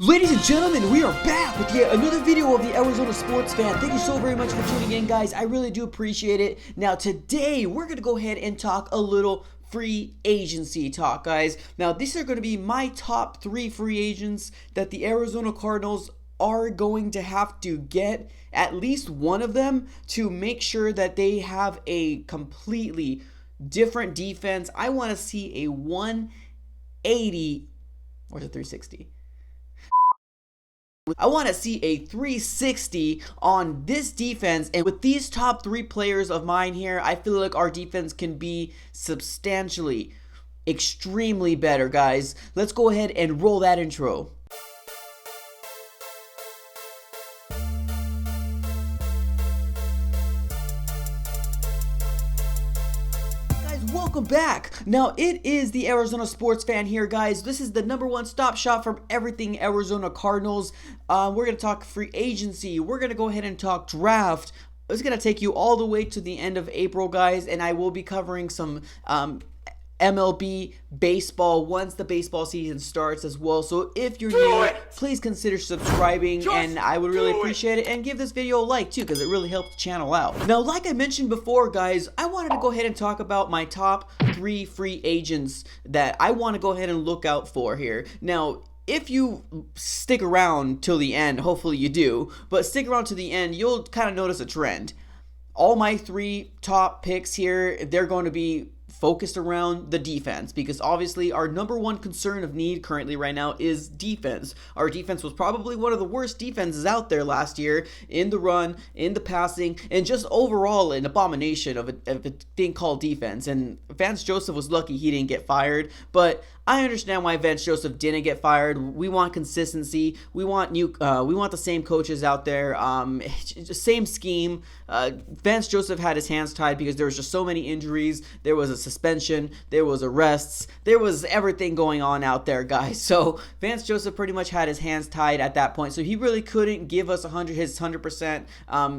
Ladies and gentlemen, we are back with yet another video of the Arizona Sports Fan. Thank you so very much for tuning in, guys. I really do appreciate it. Now, today, we're going to go ahead and talk a little free agency talk, guys. Now, these are going to be my top 3 free agents that the Arizona Cardinals are going to have to get, at least one of them, to make sure that they have a completely different defense. I want to see a 180, or is it 360? I want to see a 360 on this defense, and with these top 3 players of mine here, I feel like our defense can be substantially, extremely better, guys. Let's go ahead and roll that intro. Welcome back. Now, it is the Arizona Sports Fan here, guys. This is the #1 stop shop from everything Arizona Cardinals. We're going to talk free agency. We're going to go ahead and talk draft. It's going to take you all the way to the end of April, guys, and I will be covering some MLB baseball once the baseball season starts as well. So if you're new, please consider subscribing, and I would really appreciate it. And give this video a like too, because it really helps the channel out. Now, like I mentioned before, guys, I wanted to go ahead and talk about my top 3 free agents that I want to go ahead and look out for here. Now, if you stick around till the end, hopefully you do, but stick around to the end, you'll kind of notice a trend. All my 3 top picks here, they're going to be focused around the defense, because obviously our #1 concern of need currently right now is defense. Our defense was probably one of the worst defenses out there last year, in the run, in the passing, and just overall an abomination of a thing called defense. And Vance Joseph was lucky he didn't get fired, but I understand why Vance Joseph didn't get fired. We want consistency. We want the same coaches out there. Same scheme. Vance Joseph had his hands tied because there was just so many injuries. There was a suspension. There was arrests. There was everything going on out there, guys. So Vance Joseph pretty much had his hands tied at that point. So he really couldn't give us his 100%.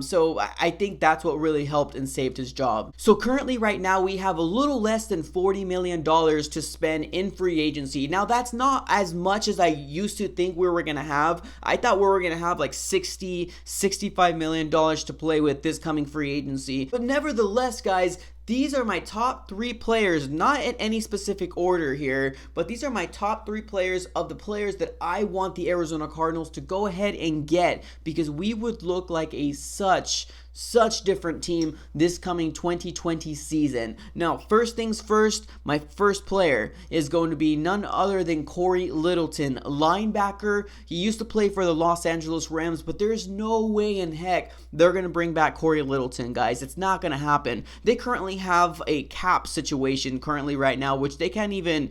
So I think that's what really helped and saved his job. So currently, right now, we have a little less than $40 million to spend in free agency. Now, that's not as much as I used to think we were going to have. I thought we were going to have like $65 million to play with this coming free agency. But nevertheless, guys, these are my top 3 players, not in any specific order here, but these are my top 3 players of the players that I want the Arizona Cardinals to go ahead and get, because we would look like a such different team this coming 2020 season. Now, first things first, my first player is going to be none other than Cory Littleton, linebacker. He used to play for the Los Angeles Rams, but there's no way in heck they're going to bring back Cory Littleton, guys. It's not going to happen. They currently have a cap situation currently right now, which they can't even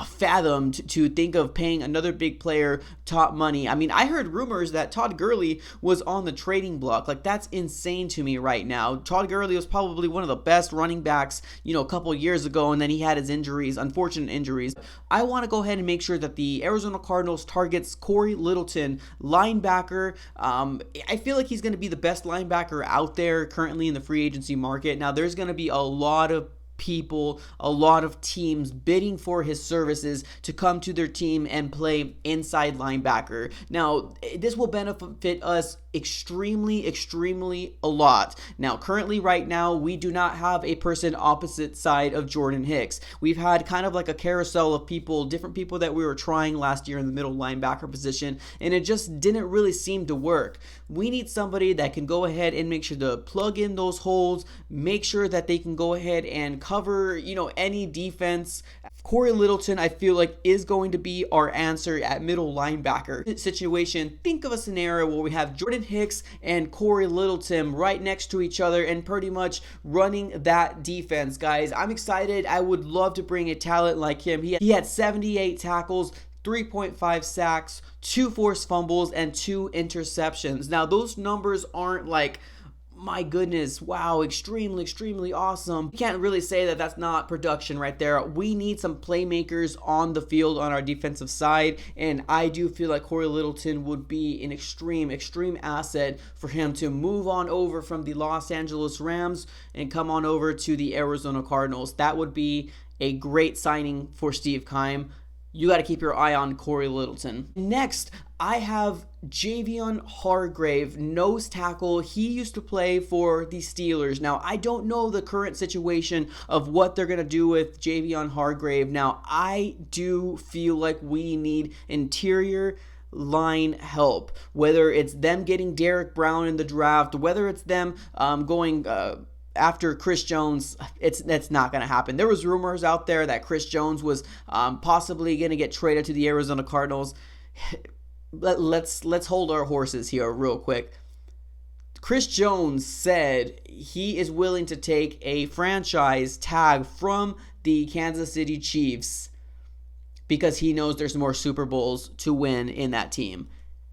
fathom to think of paying another big player top money. I mean, I heard rumors that Todd Gurley was on the trading block. Like, that's insane to me right now. Todd Gurley was probably one of the best running backs, a couple years ago, and then he had his injuries, unfortunate injuries. I want to go ahead and make sure that the Arizona Cardinals targets Cory Littleton, linebacker. I feel like he's going to be the best linebacker out there currently in the free agency market. Now, there's going to be a lot of teams bidding for his services to come to their team and play inside linebacker. Now, this will benefit us extremely a lot. Now, currently right now, we do not have a person opposite side of Jordan Hicks. We've had kind of like a carousel of different people that we were trying last year in the middle linebacker position, and it just didn't really seem to work. We need somebody that can go ahead and make sure to plug in those holes, make sure that they can go ahead and cover, any defense. Cory Littleton, I feel like, is going to be our answer at middle linebacker situation. Think of a scenario where we have Jordan Hicks and Cory Littleton right next to each other and pretty much running that defense, guys. I'm excited. I would love to bring a talent like him. He had 78 tackles, 3.5 sacks, 2 forced fumbles, and 2 interceptions. Now, those numbers aren't like, my goodness, wow, extremely awesome. You can't really say that that's not production right there. We need some playmakers on the field on our defensive side, and I do feel like Cory Littleton would be an extreme asset for him to move on over from the Los Angeles Rams and come on over to the Arizona Cardinals. That would be a great signing for Steve Keim. you got to keep your eye on Cory Littleton. Next, I have Javon Hargrave, nose tackle. He used to play for the Steelers. Now, I don't know the current situation of what they're going to do with Javon Hargrave. Now, I do feel like we need interior line help, whether it's them getting Derek Brown in the draft, whether it's them going after Chris Jones. That's not going to happen. There was rumors out there that Chris Jones was possibly going to get traded to the Arizona Cardinals. Let's hold our horses here real quick. Chris Jones said he is willing to take a franchise tag from the Kansas City Chiefs because he knows there's more Super Bowls to win in that team.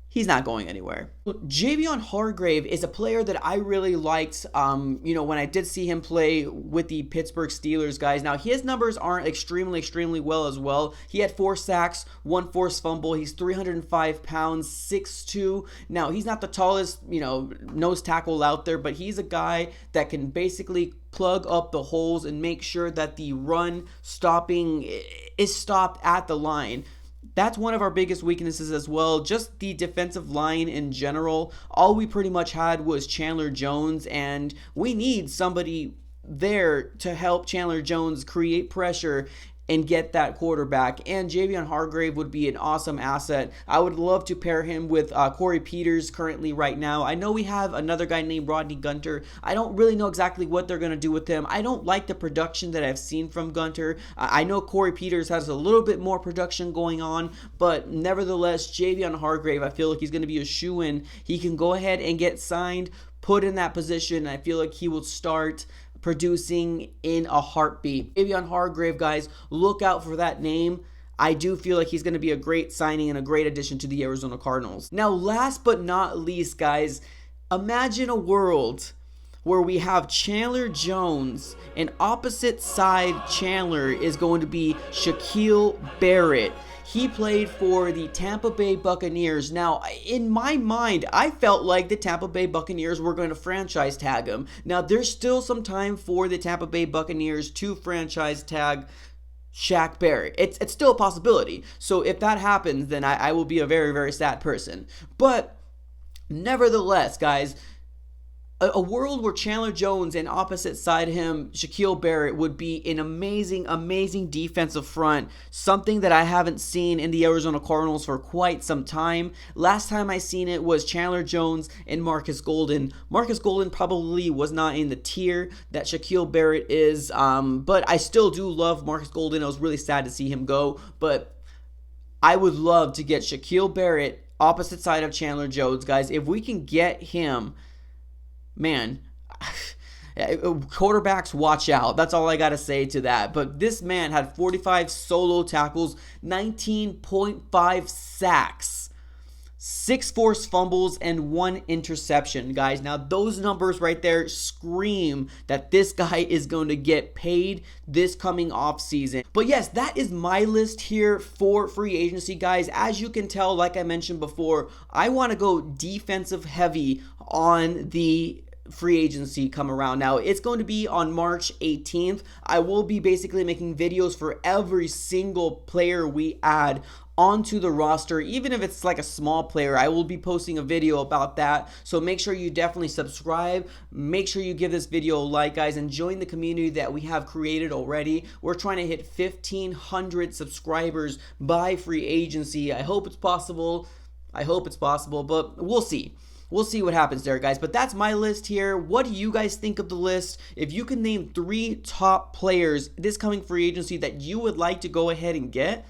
He's not going anywhere. Javon Hargrave is a player that I really liked, when I did see him play with the Pittsburgh Steelers, guys. Now, his numbers aren't extremely well as well. He had 4 sacks, 1 forced fumble. He's 305 pounds, 6'2". Now, he's not the tallest, nose tackle out there, but he's a guy that can basically plug up the holes and make sure that the run stopping is stopped at the line. That's one of our biggest weaknesses as well. Just the defensive line in general. All we pretty much had was Chandler Jones, and we need somebody there to help Chandler Jones create pressure and get that quarterback. And Javon Hargrave would be an awesome asset. I would love to pair him with Corey Peters currently right now. I know we have another guy named Rodney Gunter. I don't really know exactly what they're going to do with him. I don't like the production that I've seen from Gunter. I know Corey Peters has a little bit more production going on, but nevertheless, Javon Hargrave, I feel like he's going to be a shoo-in. He can go ahead and get signed, put in that position. I feel like he will start producing in a heartbeat. Javon Hargrave, guys, look out for that name. I do feel like he's going to be a great signing and a great addition to the Arizona Cardinals. Now, last but not least, guys, imagine a world where we have Chandler Jones and opposite side Chandler is going to be Shaquille Barrett. He played for the Tampa Bay Buccaneers. Now, in my mind, I felt like the Tampa Bay Buccaneers were going to franchise tag him. Now, there's still some time for the Tampa Bay Buccaneers to franchise tag Shaq Barrett. It's still a possibility. So if that happens, then I will be a very sad person. But nevertheless, guys, a world where Chandler Jones and opposite side him, Shaquille Barrett, would be an amazing defensive front. Something that I haven't seen in the Arizona Cardinals for quite some time. Last time I seen it was Chandler Jones and Marcus Golden. Marcus Golden probably was not in the tier that Shaquille Barrett is, but I still do love Marcus Golden. I was really sad to see him go, but I would love to get Shaquille Barrett opposite side of Chandler Jones, guys. If we can get him, man, quarterbacks, watch out. That's all I got to say to that. But this man had 45 solo tackles, 19.5 sacks, 6 forced fumbles, and 1 interception, guys. Now, those numbers right there scream that this guy is going to get paid this coming off season. But yes, that is my list here for free agency, guys. As you can tell, like I mentioned before, I want to go defensive heavy on the free agency come around. Now, it's going to be on March 18th. I will be basically making videos for every single player we add onto the roster. Even if it's like a small player, I will be posting a video about that. So make sure you definitely subscribe. Make sure you give this video a like, guys, and join the community that we have created already. We're trying to hit 1,500 subscribers by free agency. I hope it's possible, but we'll see. We'll see what happens there, guys. But that's my list here. What do you guys think of the list? If you can name 3 top players this coming free agency that you would like to go ahead and get,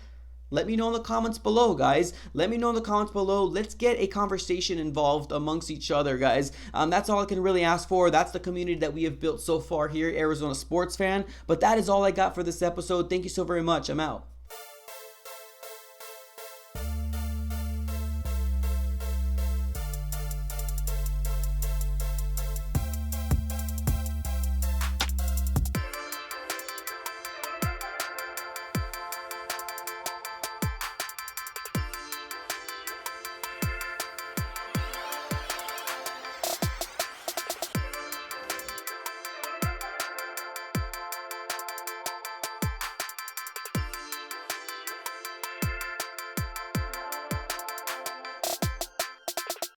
let me know in the comments below, guys. Let me know in the comments below. Let's get a conversation involved amongst each other, guys. That's all I can really ask for. That's the community that we have built so far here, Arizona Sports Fan. But that is all I got for this episode. Thank you so very much. I'm out.